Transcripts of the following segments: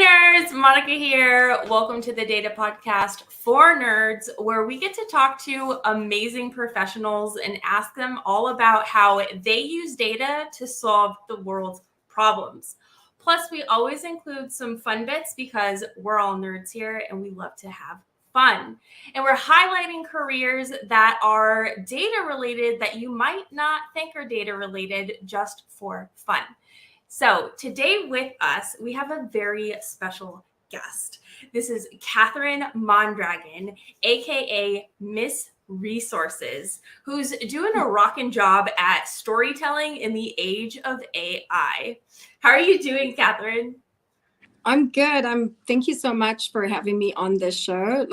nerds, Monica here. Welcome to the Data Podcast for Nerds, where we get to talk to amazing professionals and ask them all about how they use data to solve the world's problems. Plus, we always include some fun bits because we're all nerds here and we love to have fun. And we're highlighting careers that are data related that you might not think are data related just for fun. So today with us, we have a very special guest. This is Catherine Mondragon, aka Miss Resources, who's doing a rockin' job at storytelling in the age of AI. How are you doing, Catherine? I'm good. Thank you so much for having me on this show.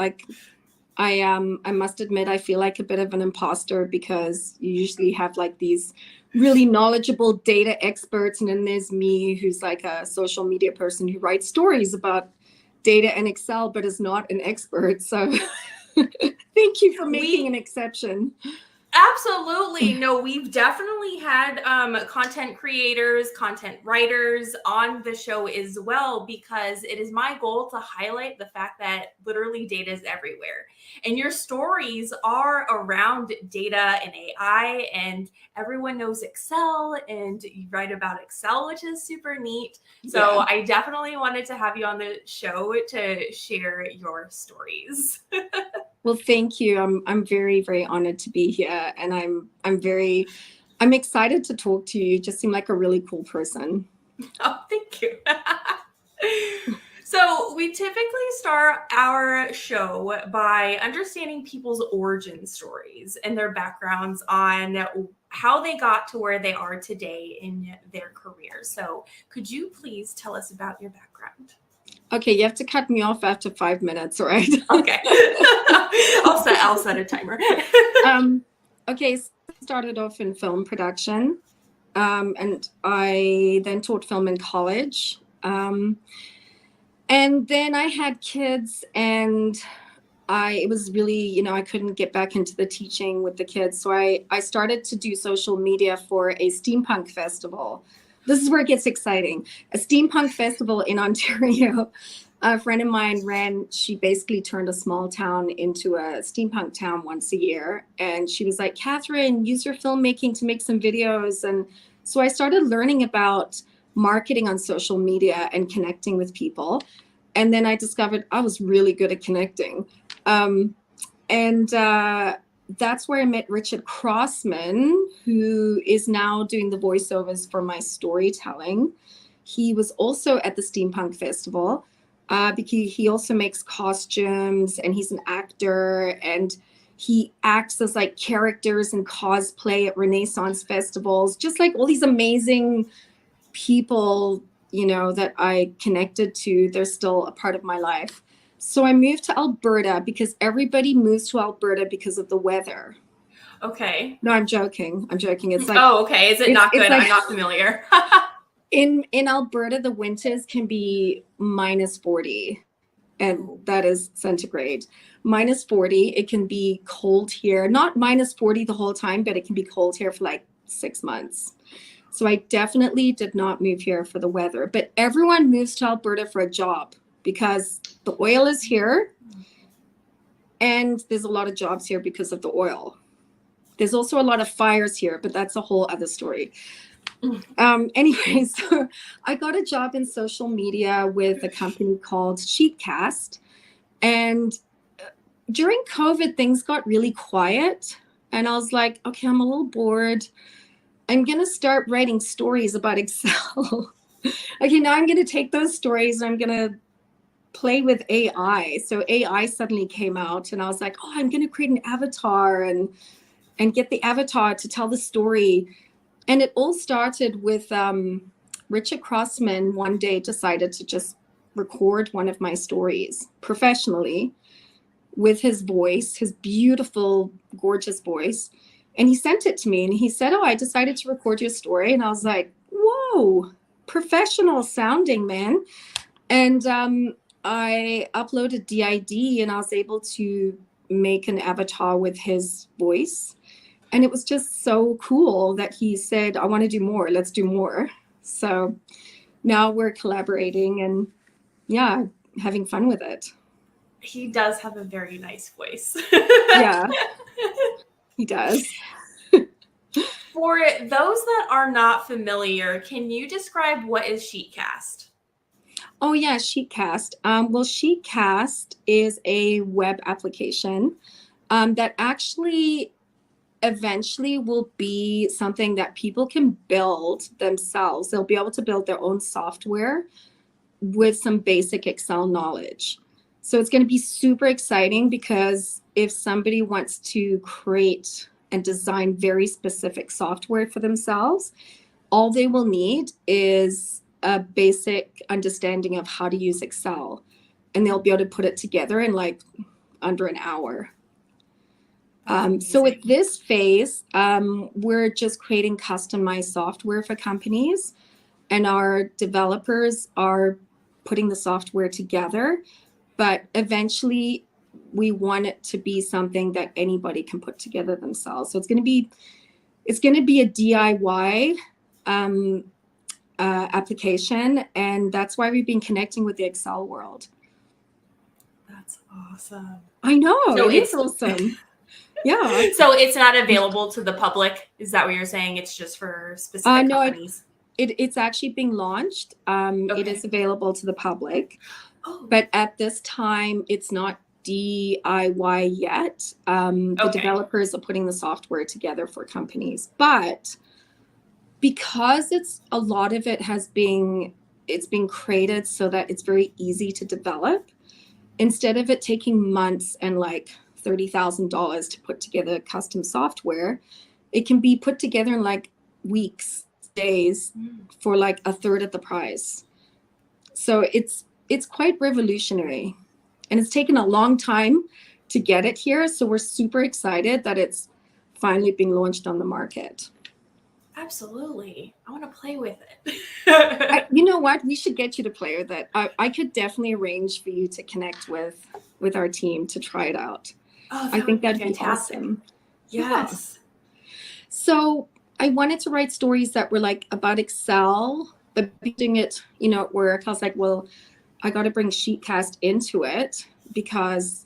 I must admit, I feel like a bit of an imposter because you usually have like these really knowledgeable data experts, and then there's me, who's like a social media person who writes stories about data and Excel, but is not an expert. So thank you for making an exception. Absolutely. No, we've definitely had content creators, content writers on the show as well, because it is my goal to highlight the fact that literally data is everywhere. And your stories are around data and AI, and everyone knows Excel, and you write about Excel, which is super neat. So yeah. I definitely wanted to have you on the show to share your stories. Well, thank you. I'm very, very honored to be here, and I'm excited to talk to you. You just seem like a really cool person. Oh, thank you. So we typically start our show by understanding people's origin stories and their backgrounds on how they got to where they are today in their career. So could you please tell us about your background? Okay, you have to cut me off after 5 minutes, all right? Okay. I'll set a timer. Okay, so I started off in film production, and I then taught film in college. And then I had kids, and it was really, I couldn't get back into the teaching with the kids. So I started to do social media for a steampunk festival. This is where it gets exciting. A steampunk festival in Ontario. A friend of mine she basically turned a small town into a steampunk town once a year. And she was like, Catherine, use your filmmaking to make some videos. And so I started learning about marketing on social media and connecting with people. And then I discovered I was really good at connecting. That's where I met Richard Crossman, who is now doing the voiceovers for my storytelling. He was also at the Steampunk Festival because he also makes costumes, and he's an actor, and he acts as like characters in cosplay at Renaissance festivals, just like all these amazing people, that I connected to. They're still a part of my life. So I moved to Alberta because everybody moves to Alberta because of the weather. Okay. No, I'm joking. It's like, oh, okay. Is it not good? Like, I'm not familiar. in Alberta, the winters can be -40, and that is centigrade. -40. It can be cold here. Not -40 the whole time, but it can be cold here for like 6 months. So I definitely did not move here for the weather. But everyone moves to Alberta for a job, because the oil is here, and there's a lot of jobs here because of the oil. There's also a lot of fires here, but that's a whole other story. Anyway, so I got a job in social media with a company called Sheetcast. And during COVID, things got really quiet. And I was like, okay, I'm a little bored. I'm going to start writing stories about Excel. Okay, now I'm going to take those stories and I'm going to play with AI. So AI suddenly came out, and I was like, I'm going to create an avatar and get the avatar to tell the story. And it all started with Richard Crossman one day decided to just record one of my stories professionally with his voice, his beautiful, gorgeous voice. And he sent it to me, and he said, I decided to record your story. And I was like, whoa, professional sounding, man. And I uploaded DID, and I was able to make an avatar with his voice. And it was just so cool that he said, I want to do more. Let's do more. So now we're collaborating, and yeah, having fun with it. He does have a very nice voice. Yeah, he does. For those that are not familiar, can you describe what is Sheetcast? Oh yeah, Sheetcast. Well, Sheetcast is a web application that actually eventually will be something that people can build themselves. They'll be able to build their own software with some basic Excel knowledge. So it's going to be super exciting because if somebody wants to create and design very specific software for themselves, all they will need is a basic understanding of how to use Excel, and they'll be able to put it together in like under an hour. So at this phase, we're just creating customized software for companies, and our developers are putting the software together. But eventually, we want it to be something that anybody can put together themselves. So it's going to be a DIY application, and that's why we've been connecting with the Excel world. That's awesome. I know, So it's awesome. Yeah. So it's not available to the public. Is that what you're saying? It's just for specific companies? It's actually being launched. It is available to the public, but at this time, it's not DIY yet. The developers are putting the software together for companies, but because a lot of it it's been created so that it's very easy to develop, instead of it taking months and like $30,000 to put together custom software, it can be put together in like weeks, days, for like a third of the price. So it's quite revolutionary, and it's taken a long time to get it here. So we're super excited that it's finally being launched on the market. Absolutely. I want to play with it. You know what? We should get you to play with it. I could definitely arrange for you to connect with our team to try it out. I think that'd be awesome. Yes. Yeah. So I wanted to write stories that were like about Excel, but doing it, at work. I was like, well, I got to bring Sheetcast into it because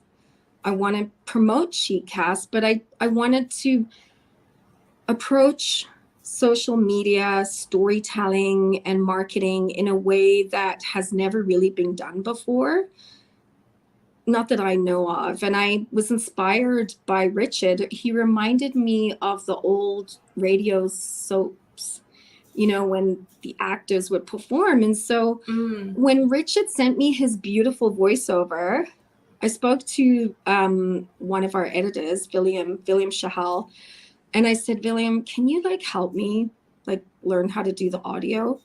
I want to promote Sheetcast, but I wanted to approach social media, storytelling, and marketing in a way that has never really been done before. Not that I know of. And I was inspired by Richard. He reminded me of the old radio soaps, when the actors would perform. And so when Richard sent me his beautiful voiceover, I spoke to one of our editors, William Shahal, and I said, William, can you help me learn how to do the audio?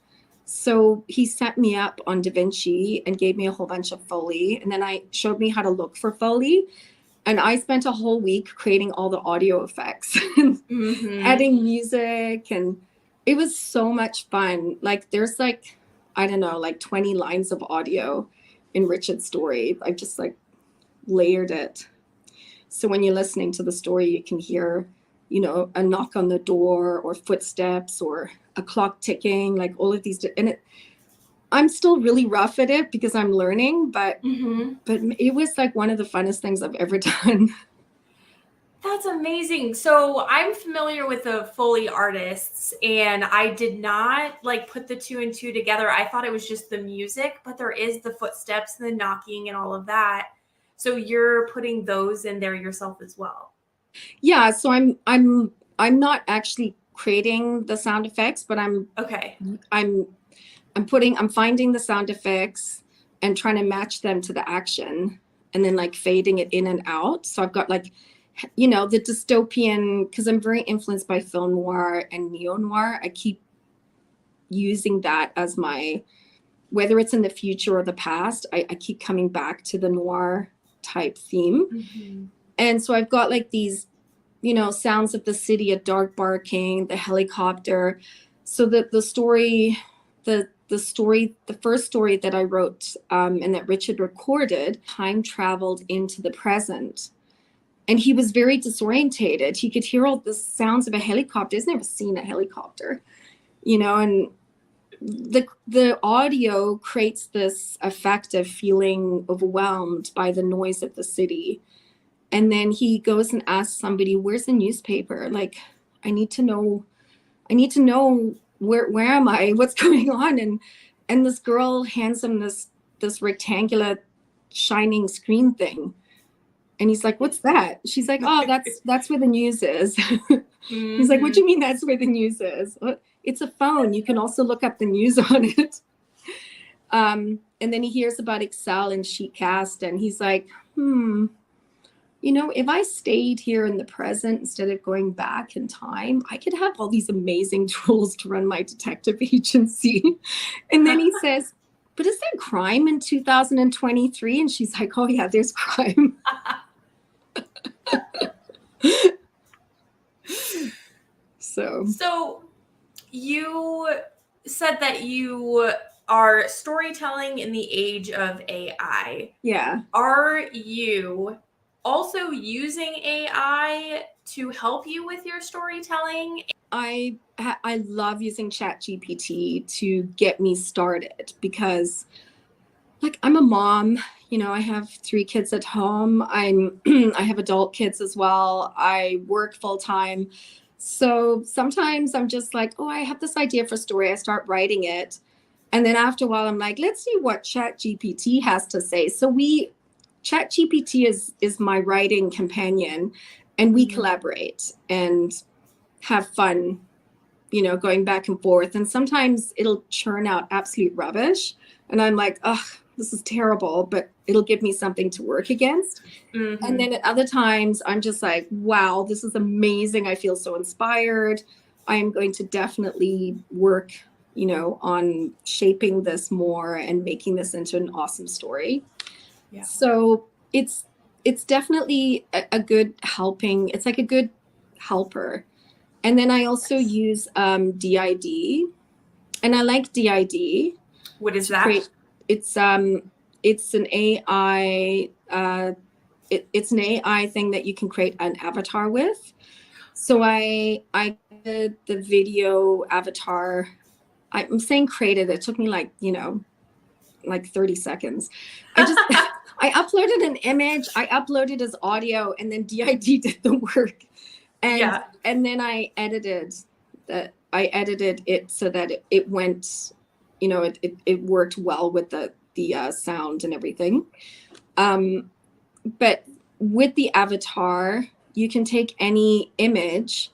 So he set me up on DaVinci and gave me a whole bunch of Foley. And then I showed me how to look for Foley. And I spent a whole week creating all the audio effects, adding music. And it was so much fun. There's 20 lines of audio in Richard's story. I just layered it. So when you're listening to the story, you can hear a knock on the door or footsteps or a clock ticking, all of these. And I'm still really rough at it because I'm learning, but it was one of the funnest things I've ever done. That's amazing. So I'm familiar with the Foley artists, and I did not put the two and two together. I thought it was just the music, but there is the footsteps and the knocking and all of that. So you're putting those in there yourself as well. Yeah, so I'm not actually creating the sound effects, but I'm finding the sound effects and trying to match them to the action, and then fading it in and out. So I've got the dystopian, because I'm very influenced by film noir and neo-noir. I keep using that as my, whether it's in the future or the past, I keep coming back to the noir type theme. And so I've got these, sounds of the city, a dog barking, the helicopter. So the first story that I wrote and that Richard recorded, time traveled into the present. And he was very disorientated. He could hear all the sounds of a helicopter. He's never seen a helicopter, and the audio creates this effect of feeling overwhelmed by the noise of the city. And then he goes and asks somebody, where's the newspaper? Like, I need to know where am I? What's going on? And this girl hands him this rectangular shining screen thing. And he's like, what's that? She's like, oh, that's where the news is. He's like, what do you mean that's where the news is? Well, it's a phone. You can also look up the news on it. And then he hears about Excel and Sheetcast, and he's like, if I stayed here in the present instead of going back in time, I could have all these amazing tools to run my detective agency. And then he says, but is there crime in 2023? And she's like, oh yeah, there's crime. So you said that you are storytelling in the age of AI. Yeah. Are you also using AI to help you with your storytelling? I love using ChatGPT to get me started because, like, I'm a mom. I have 3 kids at home. I have adult kids as well. I work full time. So sometimes I'm just like, oh, I have this idea for a story. I start writing it. And then after a while, I'm like, let's see what ChatGPT has to say. So ChatGPT is my writing companion, and we collaborate and have fun, going back and forth. And sometimes it'll churn out absolute rubbish. And I'm like, oh, this is terrible, but it'll give me something to work against. Mm-hmm. And then at other times, I'm just like, wow, this is amazing. I feel so inspired. I am going to definitely work, on shaping this more and making this into an awesome story. Yeah. So it's definitely a good helping. It's like a good helper. And then I also use DID, and I like DID. What is that? It's an AI. It's an AI thing that you can create an avatar with. So I did the video avatar. I'm saying created. It took me like 30 seconds. I uploaded an image. I uploaded as audio, and then DID did the work. And then I edited it so that it went, it worked well with the sound and everything. But with the avatar, you can take any image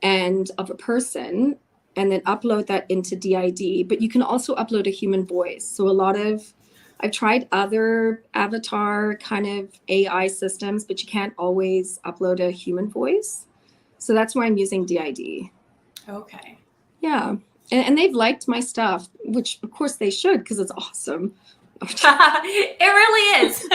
of a person and then upload that into DID, but you can also upload a human voice. So I've tried other avatar kind of AI systems, but you can't always upload a human voice. So that's why I'm using DID. Okay. Yeah. And they've liked my stuff, which of course they should, because it's awesome. It really is.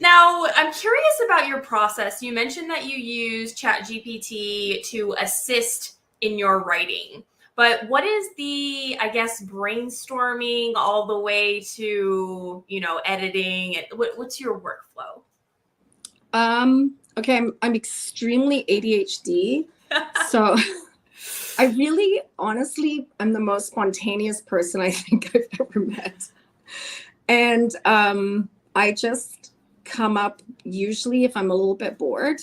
Now, I'm curious about your process. You mentioned that you use ChatGPT to assist in your writing. But what is the, brainstorming all the way to, editing? What's your workflow? Okay, I'm extremely ADHD. So I really, honestly, I'm the most spontaneous person I think I've ever met. And I just come up, usually if I'm a little bit bored.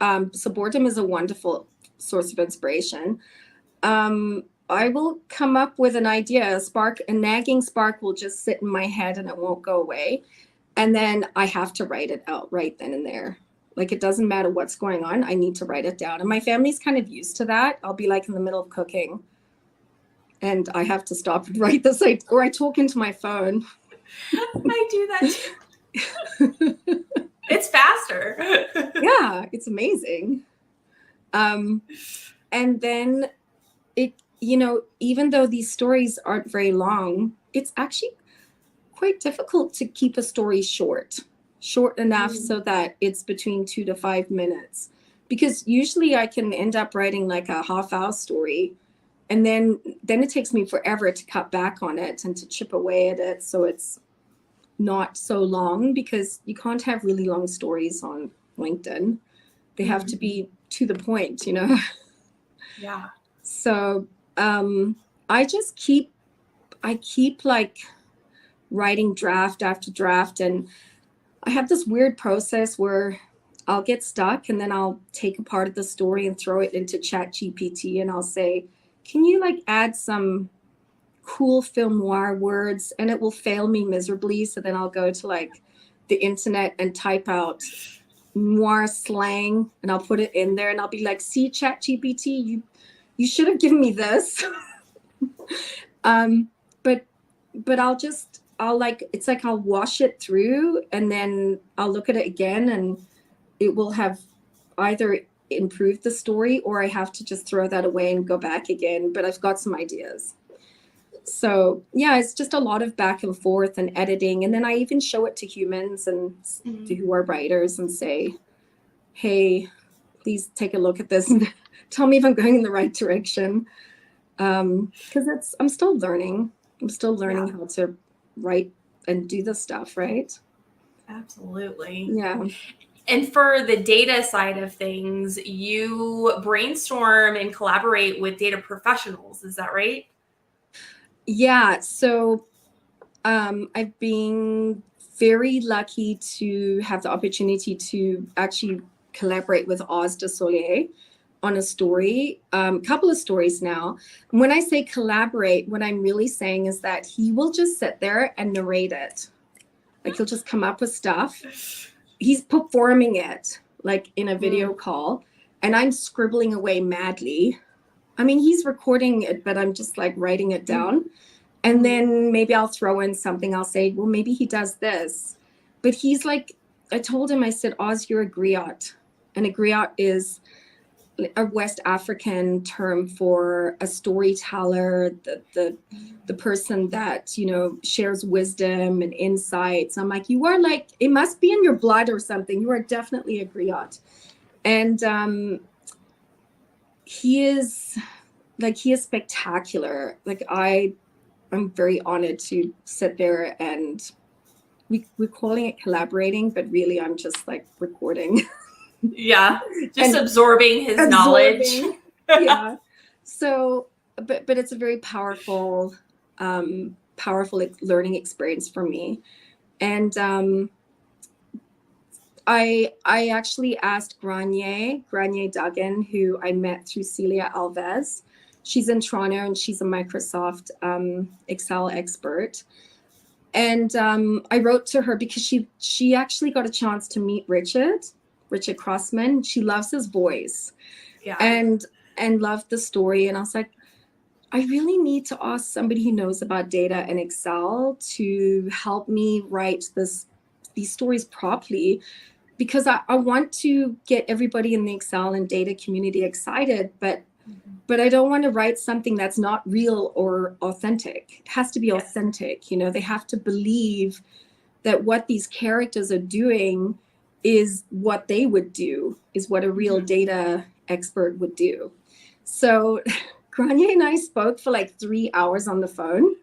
So boredom is a wonderful source of inspiration. I will come up with an idea, a nagging spark will just sit in my head and it won't go away. And then I have to write it out right then and there. Like, it doesn't matter what's going on. I need to write it down. And my family's kind of used to that. I'll be like in the middle of cooking and I have to stop and write this, or I talk into my phone. I do that too. It's faster. Yeah, it's amazing. And then it, even though these stories aren't very long, it's actually quite difficult to keep a story short enough so that it's between 2 to 5 minutes, because usually I can end up writing like a half-hour story, and then it takes me forever to cut back on it and to chip away at it so it's not so long, because you can't have really long stories on LinkedIn. They have to be to the point, Yeah. So I keep like writing draft after draft, and I have this weird process where I'll get stuck and then I'll take a part of the story and throw it into Chat GPT, and I'll say, can you like add some cool film noir words? And it will fail me miserably. So then I'll go to like the internet and type out noir slang and I'll put it in there, and I'll be like, see, Chat GPT, you should have given me this. um but I'll like, it's like I'll wash it through and then I'll look at it again, and it will have either improved the story or I have to just throw that away and go back again. But I've got some ideas. So yeah, it's just a lot of back and forth and editing. And then I even show it to humans and who are writers and say, hey, please take a look at this and tell me if I'm going in the right direction. Because I'm still learning. I'm still learning how to write and do the stuff, right? Absolutely. Yeah. And for the data side of things, you brainstorm and collaborate with data professionals. Is that right? Yeah. So I've been very lucky to have the opportunity to actually collaborate with Oz de Solier on a story, couple of stories now. And when I say collaborate, what I'm really saying is that he will just sit there and narrate it. Like he'll just come up with stuff. He's performing it like in a video call, and I'm scribbling away madly. I mean, he's recording it, but I'm just like writing it down. And then maybe I'll throw in something. I'll say, well, maybe he does this. But he's like, I told him, I said, Oz, you're a griot. And a griot is a West African term for a storyteller, the person that, you know, shares wisdom and insights. I'm like, you are like, it must be in your blood or something. You are definitely a griot. And he is spectacular. Like I'm very honored to sit there, and we're calling it collaborating, but really I'm just like recording. Yeah, just absorbing his knowledge. Yeah. So, but it's a very powerful learning experience for me. And I actually asked Granier Duggan, who I met through Celia Alves. She's in Toronto and she's a Microsoft Excel expert. And I wrote to her because she actually got a chance to meet Richard Crossman. She loves his voice, and loved the story. And I was like, I really need to ask somebody who knows about data and Excel to help me write these stories properly, because I want to get everybody in the Excel and data community excited, but I don't want to write something that's not real or authentic. It has to be authentic. You know, they have to believe that what these characters are doing is what they would do, is what a real data expert would do. So Granier and I spoke for like 3 hours on the phone.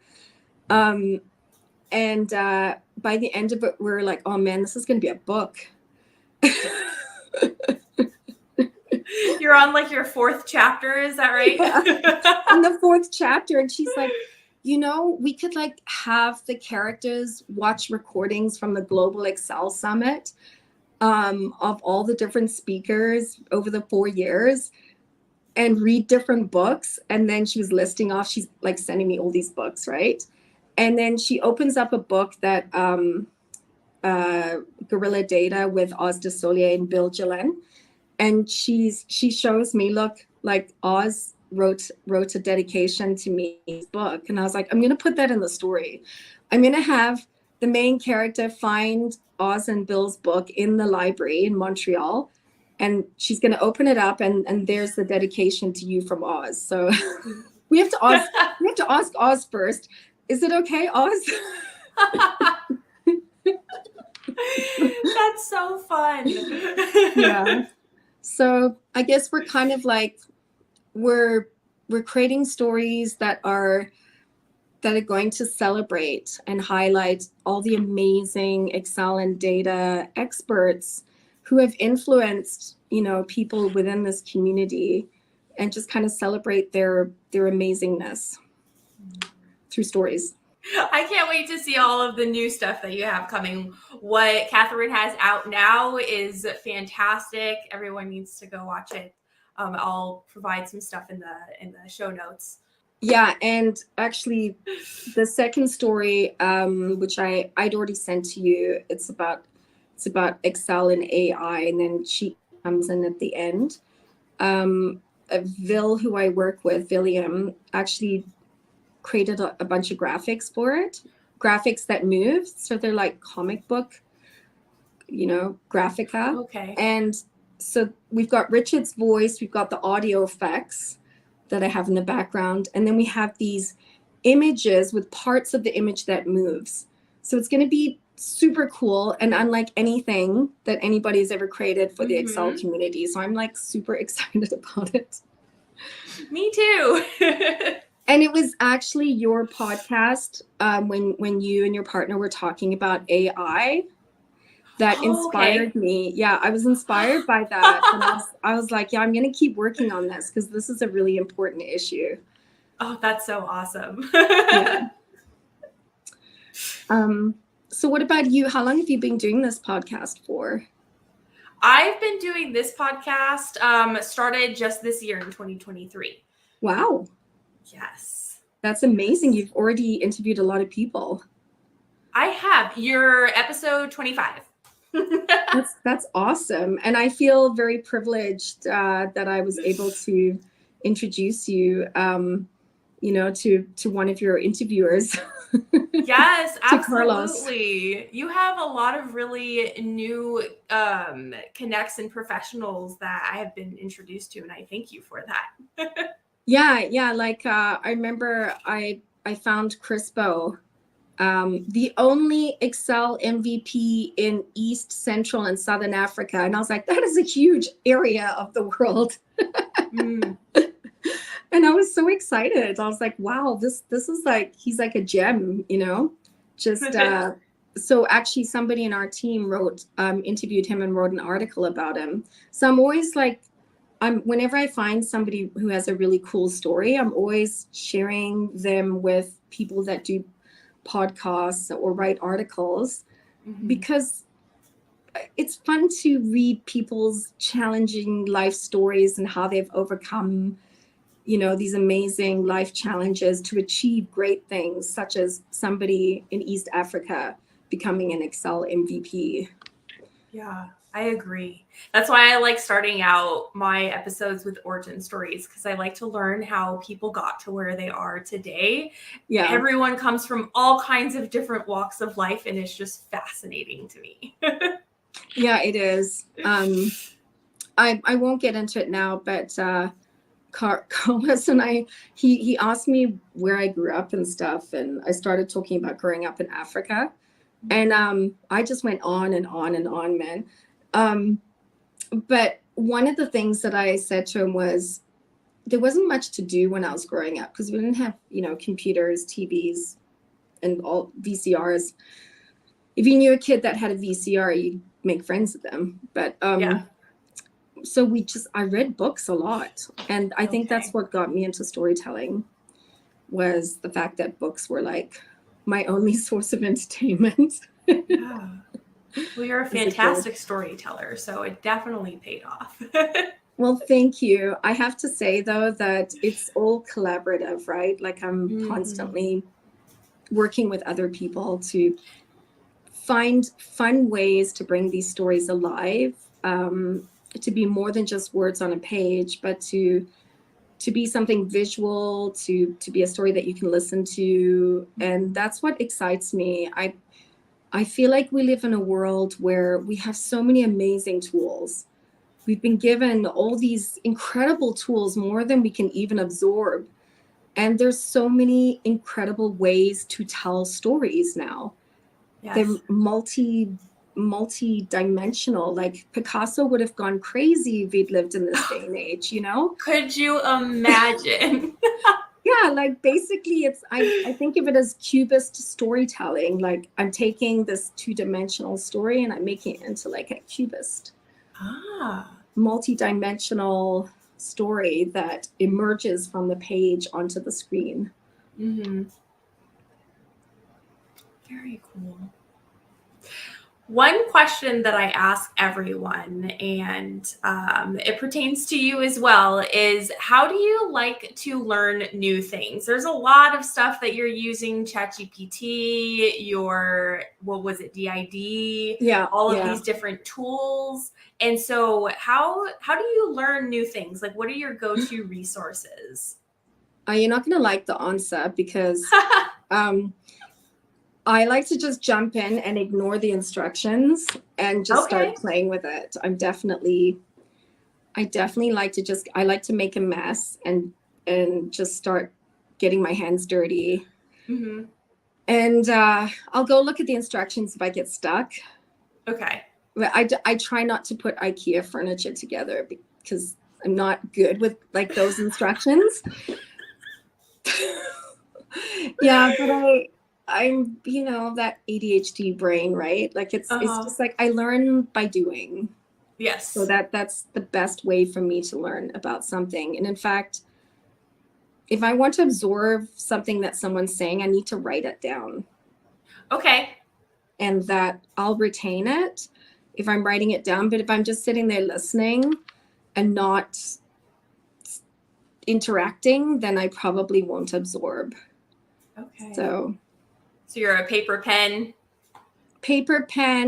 And by the end of it, we're like, oh man, this is going to be a book. You're on like your 4th chapter, is that right? Yeah. On the 4th chapter. And she's like, you know, we could like have the characters watch recordings from the Global Excel Summit of all the different speakers over the 4 years and read different books. And then she was listing off, she's like sending me all these books, right? And then she opens up a book that Guerrilla Data with Oz de Solier and Bill Gillen. And she shows me, look, like Oz wrote a dedication to me book. And I was like, I'm going to put that in the story. I'm going to have the main character find Oz and Bill's book in the library in Montreal. And she's going to open it up, and there's the dedication to you from Oz. So we have to ask Oz first. Is it okay, Oz? That's so fun. Yeah. So I guess we're kind of like, we're creating stories that are going to celebrate and highlight all the amazing Excel and data experts who have influenced, you know, people within this community and just kind of celebrate their amazingness through stories. I can't wait to see all of the new stuff that you have coming. What Catherine has out now is fantastic. Everyone needs to go watch it. I'll provide some stuff in the show notes. Yeah, and actually, the second story, which I'd already sent to you, it's about Excel and AI, and then she comes in at the end. Vil, who I work with, William, actually created a bunch of graphics for it, graphics that move. So they're like comic book, graphica. Okay. And so we've got Richard's voice, we've got the audio effects that I have in the background, and then we have these images with parts of the image that moves. So it's going to be super cool and unlike anything that anybody's ever created for the Excel community. So I'm like super excited about it. Me too. And it was actually your podcast when you and your partner were talking about AI that inspired me. Yeah, I was inspired by that. And I was like, yeah, I'm going to keep working on this because this is a really important issue. Oh, that's so awesome. Yeah. So what about you? How long have you been doing this podcast for? I've been doing this podcast, started just this year in 2023. Wow. Yes. That's amazing. You've already interviewed a lot of people. I have. You're episode 25. That's awesome. And I feel very privileged that I was able to introduce you, to one of your interviewers. Yes, absolutely. You have a lot of really new connects and professionals that I have been introduced to, and I thank you for that. Yeah. Like I remember I found Crispo, the only Excel MVP in East, Central, and Southern Africa. And I was like, that is a huge area of the world. And I was so excited. I was like, wow, this is like, he's like a gem, just, so actually somebody in our team interviewed him and wrote an article about him. So I'm always like, whenever I find somebody who has a really cool story, I'm always sharing them with people that do podcasts or write articles, because it's fun to read people's challenging life stories and how they've overcome these amazing life challenges to achieve great things, such as somebody in East Africa becoming an Excel MVP. Yeah, I agree. That's why I like starting out my episodes with origin stories, because I like to learn how people got to where they are today. Yeah. Everyone comes from all kinds of different walks of life, and it's just fascinating to me. Yeah, it is. I won't get into it now, but Carlos and he asked me where I grew up and stuff, and I started talking about growing up in Africa, and I just went on and on and on, man. But one of the things that I said to him was, there wasn't much to do when I was growing up because we didn't have computers, TVs, and all VCRs. If you knew a kid that had a VCR, you'd make friends with them. But so I read books a lot. And I think that's what got me into storytelling, was the fact that books were like my only source of entertainment. Yeah. Well, you're a fantastic storyteller, so it definitely paid off. Well, thank you. I have to say, though, that it's all collaborative, right? Like I'm constantly working with other people to find fun ways to bring these stories alive, to be more than just words on a page, but to be something visual, to be a story that you can listen to. And that's what excites me. I feel like we live in a world where we have so many amazing tools. We've been given all these incredible tools, more than we can even absorb. And there's so many incredible ways to tell stories now. Yes. They're multi-dimensional. Like Picasso would have gone crazy if he'd lived in this day and age, Could you imagine? Yeah, like basically I think of it as cubist storytelling. Like I'm taking this two-dimensional story and I'm making it into like a cubist. Ah. Multi-dimensional story that emerges from the page onto the screen. Mm-hmm. Very cool. One question that I ask everyone, and it pertains to you as well, is how do you like to learn new things? There's a lot of stuff that you're using, ChatGPT, what was it, DID, all of these different tools. And so how do you learn new things? Like, what are your go-to resources? You're not going to like the answer because I like to just jump in and ignore the instructions and just start playing with it. I definitely like to I like to make a mess and just start getting my hands dirty. Mm-hmm. And I'll go look at the instructions if I get stuck. Okay. But I try not to put IKEA furniture together because I'm not good with like those instructions. Yeah, but I'm, that ADHD brain, right? Like it's just like I learn by doing. Yes. So that's the best way for me to learn about something. And in fact, if I want to absorb something that someone's saying, I need to write it down. Okay. And that I'll retain it if I'm writing it down. But if I'm just sitting there listening and not interacting, then I probably won't absorb. Okay. So you're a paper pen,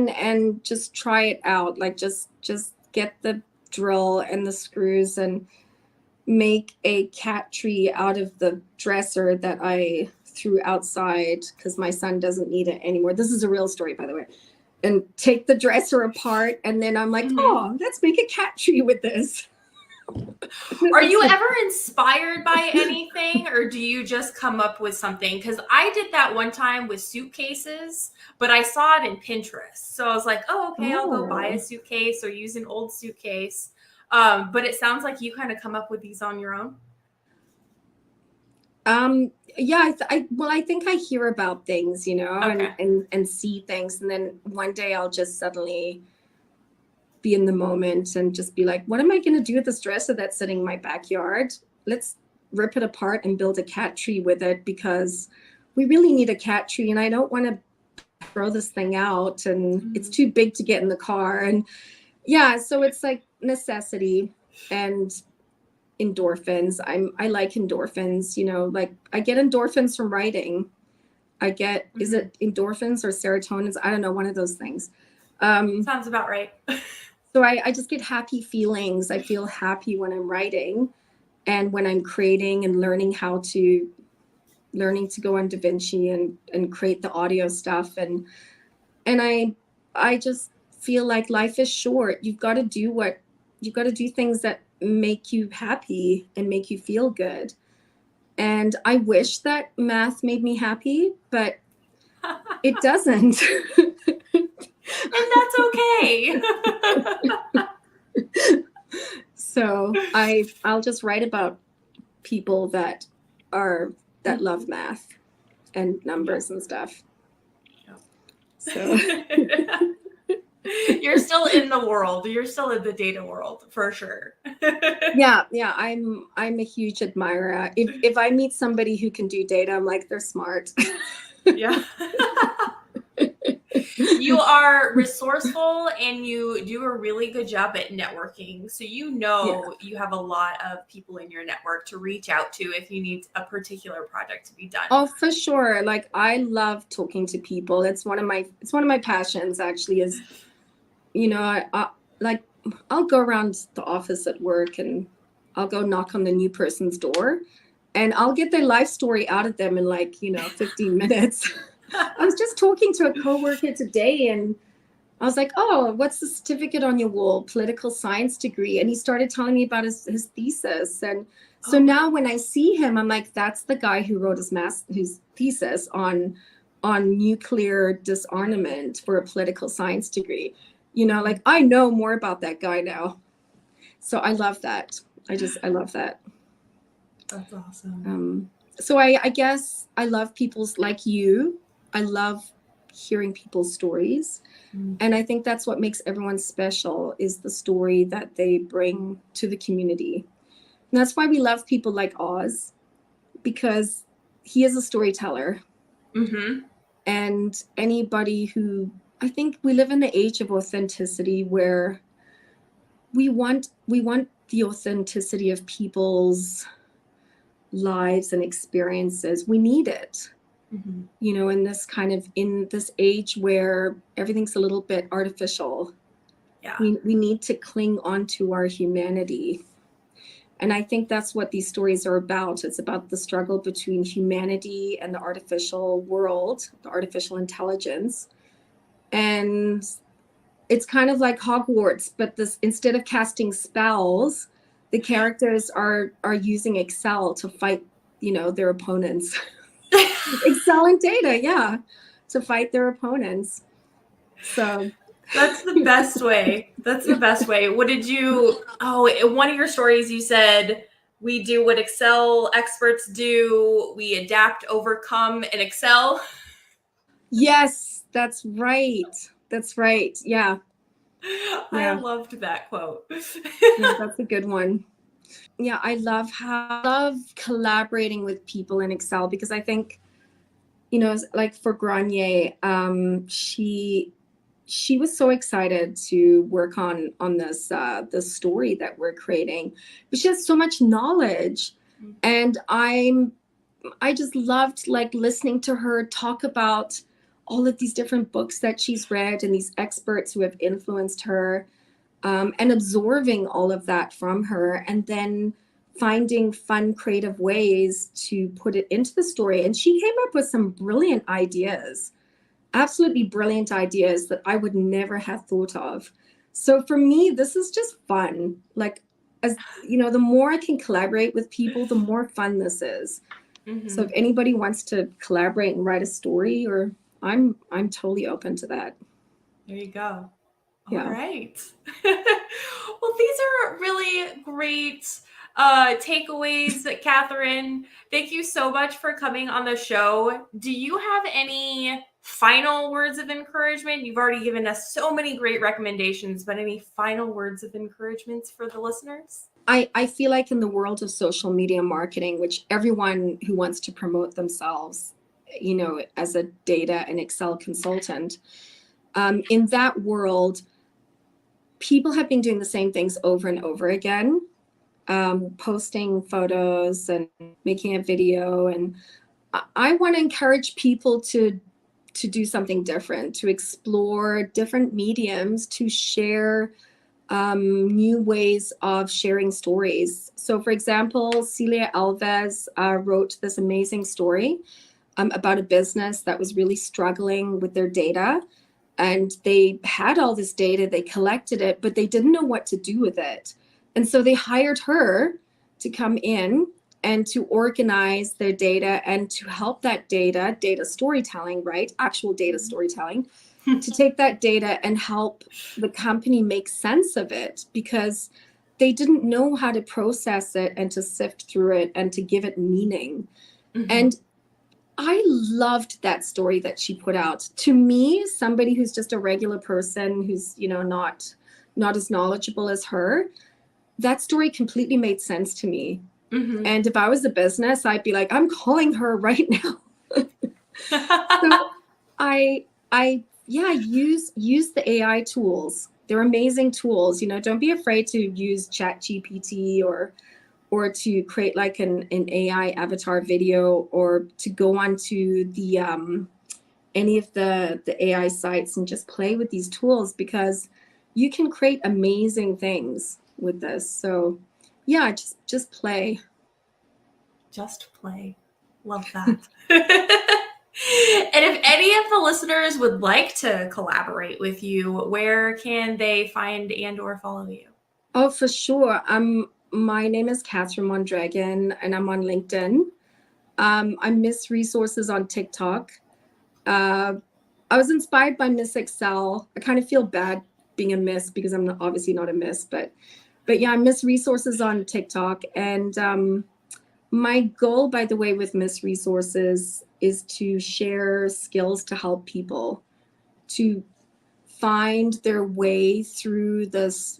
and just try it out. Like just get the drill and the screws and make a cat tree out of the dresser that I threw outside because my son doesn't need it anymore. This is a real story, by the way. And take the dresser apart, and then I'm like, let's make a cat tree with this. Are you ever inspired by anything, or do you just come up with something? Because I did that one time with suitcases, but I saw it in Pinterest. So I was like, I'll go buy a suitcase or use an old suitcase. But it sounds like you kind of come up with these on your own. Yeah, I think I hear about things, and see things. And then one day I'll just suddenly be in the moment and just be like, what am I going to do with this dresser that's sitting in my backyard? Let's rip it apart and build a cat tree with it because we really need a cat tree. And I don't want to throw this thing out and it's too big to get in the car. And yeah, so it's like necessity and endorphins. I like endorphins, like I get endorphins from writing. I get, is it endorphins or serotonins? I don't know, one of those things. Sounds about right. So I just get happy feelings. I feel happy when I'm writing and when I'm creating and learning to go on DaVinci and create the audio stuff. And I just feel like life is short. You've got to do things that make you happy and make you feel good. And I wish that math made me happy, but it doesn't. And that's okay. So I'll just write about people that love math and numbers and stuff. So you're still in the world. You're still in the data world for sure. Yeah. I'm a huge admirer. If I meet somebody who can do data, I'm like, they're smart. Yeah. You are resourceful and you do a really good job at networking. So you have a lot of people in your network to reach out to if you need a particular project to be done. Oh, for sure. Like I love talking to people. It's one of my passions actually is, I'll go around the office at work and I'll go knock on the new person's door and I'll get their life story out of them in 15 minutes. I was just talking to a coworker today and I was like, oh, what's the certificate on your wall? Political science degree. And he started telling me about his thesis. And so now when I see him, I'm like, that's the guy who wrote his thesis on nuclear disarmament for a political science degree. I know more about that guy now. So I love that. I love that. That's awesome. So I guess I love people's like you. I love hearing people's stories. And I think that's what makes everyone special is the story that they bring to the community. And that's why we love people like Oz, because he is a storyteller. Mm-hmm. And anybody who, I think we live in the age of authenticity where we want the authenticity of people's lives and experiences. We need it. Mm-hmm. In this age where everything's a little bit artificial. Yeah. We need to cling onto our humanity. And I think that's what these stories are about. It's about the struggle between humanity and the artificial world, the artificial intelligence. And it's kind of like Hogwarts, but this, instead of casting spells, the characters are using Excel to fight, their opponents. Excel and data, yeah, to fight their opponents. So That's the best way. That's the best way. What did you, in one of your stories, you said, we do what Excel experts do. We adapt, overcome, and excel. yes, that's right. That's right. Yeah. I Yeah. loved that quote. Yeah, that's a good one. Yeah, I love collaborating with people in Excel, because I think, like for Grenier, she was so excited to work on this story that we're creating, but she has so much knowledge, and I just loved like listening to her talk about all of these different books that she's read and these experts who have influenced her, and absorbing all of that from her, and then finding fun, creative ways to put it into the story. And she came up with some brilliant ideas, absolutely brilliant ideas that I would never have thought of. So for me, this is just fun. Like, as the more I can collaborate with people, the more fun this is. Mm-hmm. So if anybody wants to collaborate and write a story, or I'm totally open to that. There you go. All Yeah. right. Well, these are really great takeaways, Catherine. Thank you so much for coming on the show. Do you have any final words of encouragement? You've already given us so many great recommendations, but any final words of encouragement for the listeners? I feel like in the world of social media marketing, which everyone who wants to promote themselves, as a data and Excel consultant, in that world, people have been doing the same things over and over again, posting photos and making a video. And I want to encourage people to do something different, to explore different mediums, to share new ways of sharing stories. So, for example, Celia Alves wrote this amazing story about a business that was really struggling with their data. And they had all this data, they collected it, but they didn't know what to do with it. And so they hired her to come in and to organize their data and to help that data storytelling, right? Actual data storytelling, to take that data and help the company make sense of it, because they didn't know how to process it and to sift through it and to give it meaning. Mm-hmm. And I loved that story that she put out. To me, somebody who's just a regular person, who's, not as knowledgeable as her, that story completely made sense to me. Mm-hmm. And if I was a business, I'd be like, I'm calling her right now. So use the AI tools. They're amazing tools. Don't be afraid to use ChatGPT or to create like an AI avatar video, or to go onto the any of the AI sites and just play with these tools, because you can create amazing things with this. So yeah, just play. Just play. Love that. And if any of the listeners would like to collaborate with you, where can they find and or follow you? Oh, for sure. My name is Catherine Mondragon, and I'm on LinkedIn. I'm Miss Resources on TikTok. I was inspired by Miss Excel. I kind of feel bad being a Miss, because I'm obviously not a Miss, but yeah, I'm Miss Resources on TikTok. And my goal, by the way, with Miss Resources is to share skills to help people to find their way through this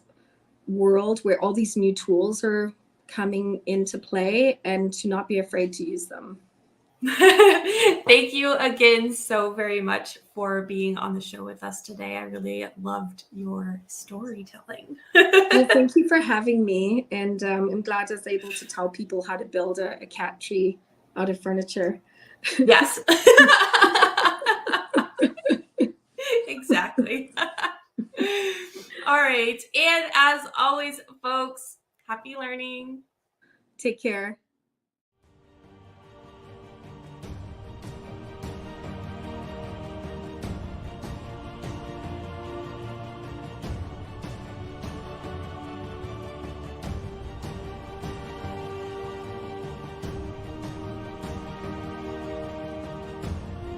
world where all these new tools are coming into play and to not be afraid to use them. Thank you again so very much for being on the show with us today. I really loved your storytelling. Well, thank you for having me. And I'm glad I was able to tell people how to build a cat tree out of furniture. Yes. Exactly. All right. And as always, folks, happy learning. Take care.